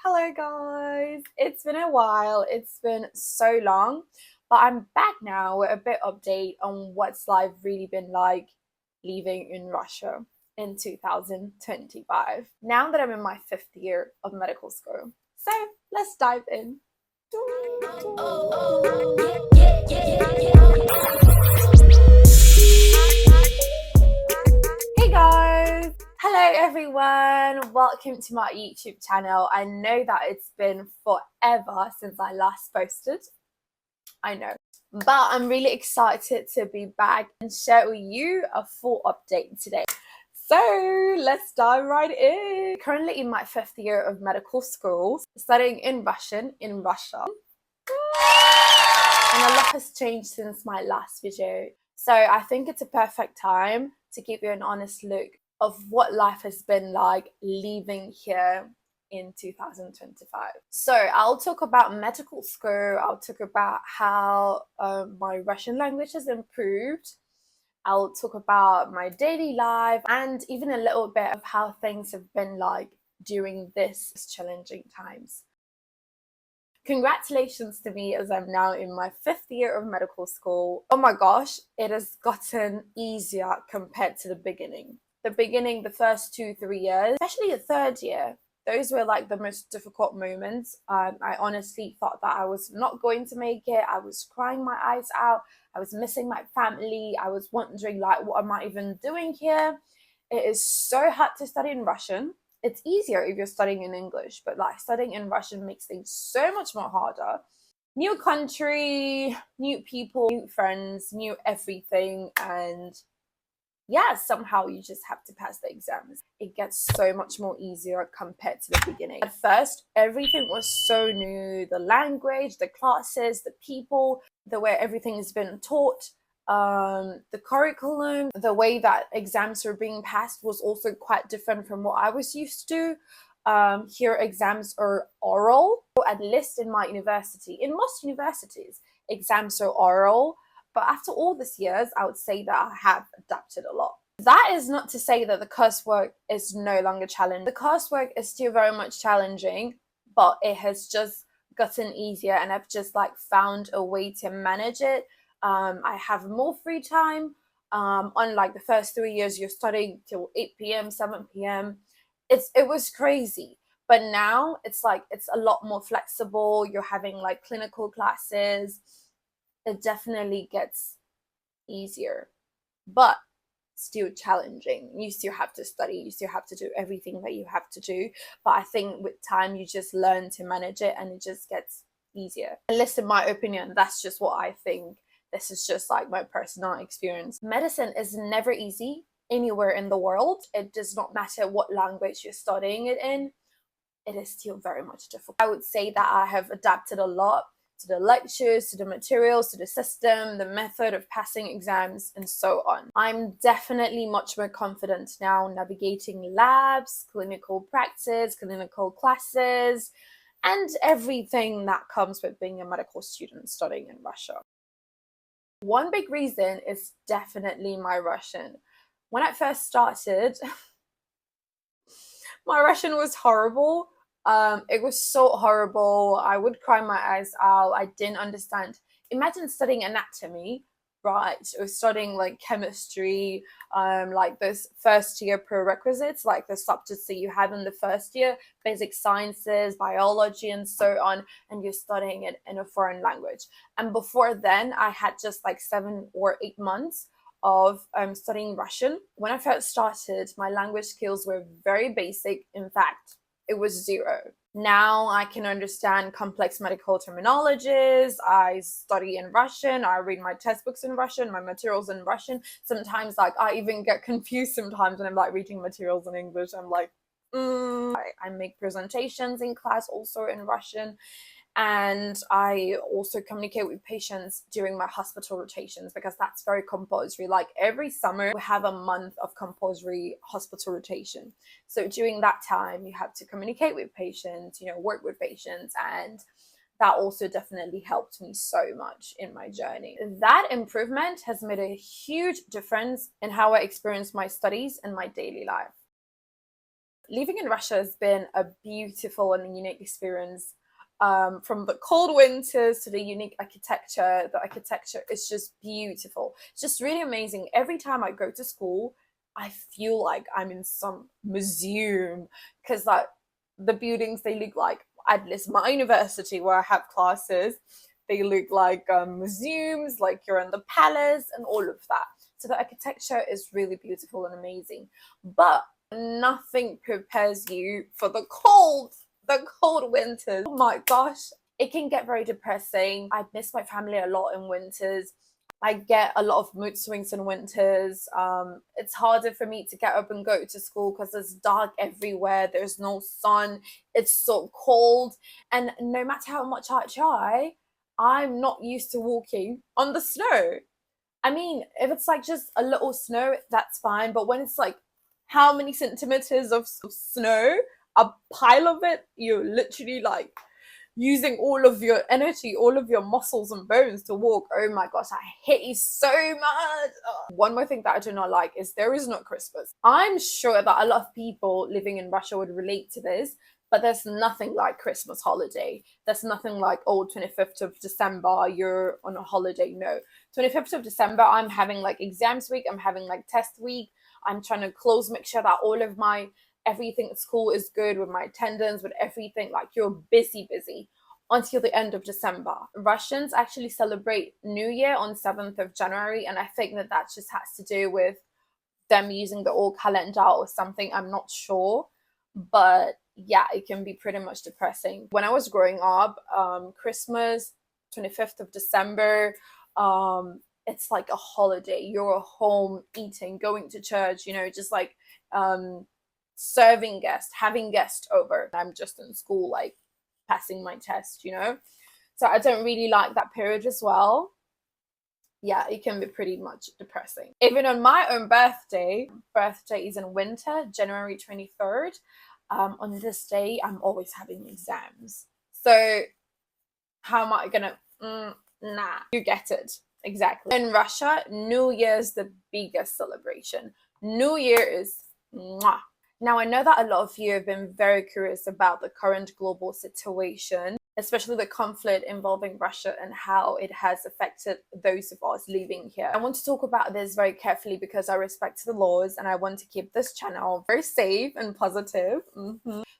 Hello guys, it's been a while, it's been so long, but I'm back now with a bit update on what's life really been like living in Russia in 2025, now that I'm in my fifth year of medical school. So let's dive in. Hey guys! Hello everyone! Welcome to my YouTube channel. I know that it's been forever since I last posted. I know. But I'm really excited to be back and share with you a full update today. So let's dive right in. Currently in my fifth year of medical school, studying in Russian in Russia. And a lot has changed since my last video. So I think it's a perfect time to give you an honest look of what life has been like living here in 2025. So I'll talk about medical school, I'll talk about how my Russian language has improved, I'll talk about my daily life, and even a little bit of how things have been like during this challenging times. Congratulations to me, as I'm now in my fifth year of medical school. Oh my gosh, it has gotten easier compared to the beginning. The first 2-3 years, especially the third year, those were like the most difficult moments. I honestly thought that I was not going to make it. I was crying my eyes out. I was missing my family. I was wondering, like, what am I even doing here? It is so hard to study in Russian. It's easier if you're studying in English, but like studying in Russian makes things so much more harder. New country, new people, new friends, new everything, and yeah, somehow you just have to pass the exams. It gets so much more easier compared to the beginning. At first, everything was so new. The language, the classes, the people, the way everything has been taught, the curriculum, the way that exams were being passed was also quite different from what I was used to. Here exams are oral, at least in my university. In most universities, exams are oral. But after all these years, I would say that I have adapted a lot. That is not to say that the coursework is no longer challenging. The coursework is still very much challenging, but it has just gotten easier and I've just like found a way to manage it. I have more free time. Unlike the first 3 years, you're studying till 8 p.m., 7 p.m. It was crazy. But now it's like it's a lot more flexible. You're having like clinical classes. It definitely gets easier, but still challenging. You still have to study, you still have to do everything that you have to do. But I think with time, you just learn to manage it and it just gets easier. At least in my opinion, that's just what I think. This is just like my personal experience. Medicine is never easy anywhere in the world. It does not matter what language you're studying it in. It is still very much difficult. I would say that I have adapted a lot to the lectures, to the materials, to the system, the method of passing exams, and so on. I'm definitely much more confident now navigating labs, clinical practice, clinical classes, and everything that comes with being a medical student studying in Russia. One big reason is definitely my Russian. When I first started, my Russian was horrible. It was so horrible. I would cry my eyes out. I didn't understand. Imagine studying anatomy, right? Or studying like chemistry, like those first year prerequisites, like the subjects that you had in the first year, basic sciences, biology, and so on, and you're studying it in a foreign language. And before then, I had just like 7 or 8 months of studying Russian. When I first started, my language skills were very basic. In fact, it was zero. Now I can understand complex medical terminologies. I study in Russian. I read my textbooks in Russian, my materials in Russian. Sometimes, like, I even get confused sometimes when I'm like reading materials in English. I'm like, I make presentations in class also in Russian. And I also communicate with patients during my hospital rotations because that's very compulsory. Like every summer, we have a month of compulsory hospital rotation. So during that time, you have to communicate with patients, work with patients, and that also definitely helped me so much in my journey. That improvement has made a huge difference in how I experience my studies and my daily life. Living in Russia has been a beautiful and unique experience. From the cold winters to the unique architecture, the architecture is just beautiful. It's just really amazing. Every time I go to school, I feel like I'm in some museum because like the buildings, they look like, at least my university where I have classes, they look like museums, like you're in the palace and all of that. So the architecture is really beautiful and amazing. But nothing prepares you for the cold winters. Oh my gosh, it can get very depressing. I miss my family a lot in winters. I get a lot of mood swings in winters. It's harder for me to get up and go to school because it's dark everywhere. There's no sun. It's so cold. And no matter how much I try, I'm not used to walking on the snow. I mean, if it's like just a little snow, that's fine. But when it's like how many centimeters of snow, a pile of it, you're literally like using all of your energy, all of your muscles and bones to walk. Oh my gosh, I hate it so much. Ugh. One more thing that I do not like is there is no Christmas. I'm sure that a lot of people living in Russia would relate to this, but there's nothing like Christmas holiday. There's nothing like, oh, 25th of December, you're on a holiday. No. 25th of December, I'm having like exams week, I'm having like test week. I'm trying to make sure that all of my everything at school is good with my attendance, with everything. Like you're busy until the end of December. Russians actually celebrate New Year on 7th of January, and I think that that just has to do with them using the old calendar or something. I'm not sure, but yeah, it can be pretty much depressing. When I was growing up, Christmas, 25th of December, it's like a holiday. You're home eating, going to church, just like serving guests, having guests over. I'm just in school, like passing my test. So I don't really like that period as well. Yeah, it can be pretty much depressing. Even on my own birthday is in winter, January 23rd. On this day, I'm always having exams. So how am I gonna? Nah, you get it. Exactly. In Russia, New Year is the biggest celebration. New Year is mwah. Now, I know that a lot of you have been very curious about the current global situation, especially the conflict involving Russia and how it has affected those of us living here. I want to talk about this very carefully because I respect the laws and I want to keep this channel very safe and positive.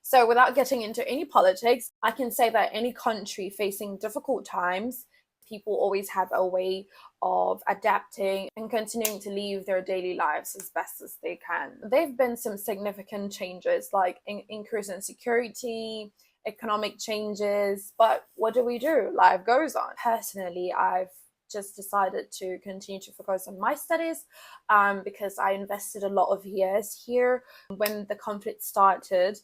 So without getting into any politics, I can say that any country facing difficult times, people always have a way of adapting and continuing to live their daily lives as best as they can. There have been some significant changes like increase in security, economic changes, but what do we do? Life goes on. Personally, I've just decided to continue to focus on my studies because I invested a lot of years here. When the conflict started,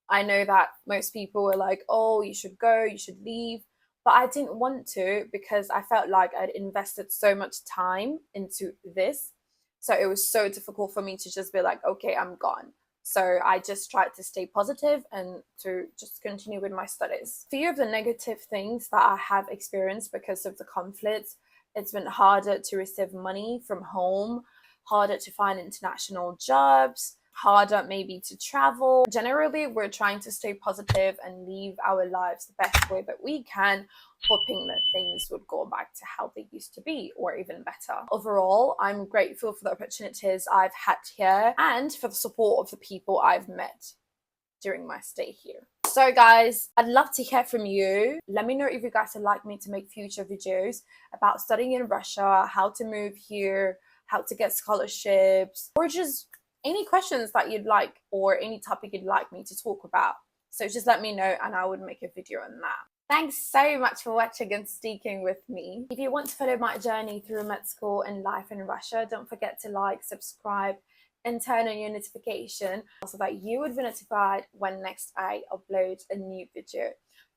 I know that most people were like, oh, you should go, you should leave. But I didn't want to because I felt like I'd invested so much time into this. So it was so difficult for me to just be like, okay, I'm gone. So I just tried to stay positive and to just continue with my studies. A few of the negative things that I have experienced because of the conflict, it's been harder to receive money from home, harder to find international jobs, harder maybe to travel. Generally, we're trying to stay positive and live our lives the best way that we can, hoping that things would go back to how they used to be or even better. Overall, I'm grateful for the opportunities I've had here and for the support of the people I've met during my stay here. So guys, I'd love to hear from you. Let me know if you guys would like me to make future videos about studying in Russia, how to move here, how to get scholarships, or just any questions that you'd like or any topic you'd like me to talk about. So just let me know and I would make a video on that. Thanks so much for watching and sticking with me. If you want to follow my journey through med school and life in Russia, don't forget to like, subscribe, and turn on your notification so that you would be notified when next I upload a new video.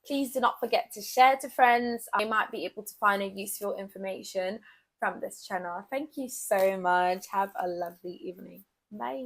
Please do not forget to share to friends. I might be able to find a useful information from this channel. Thank you so much. Have a lovely evening. Bye.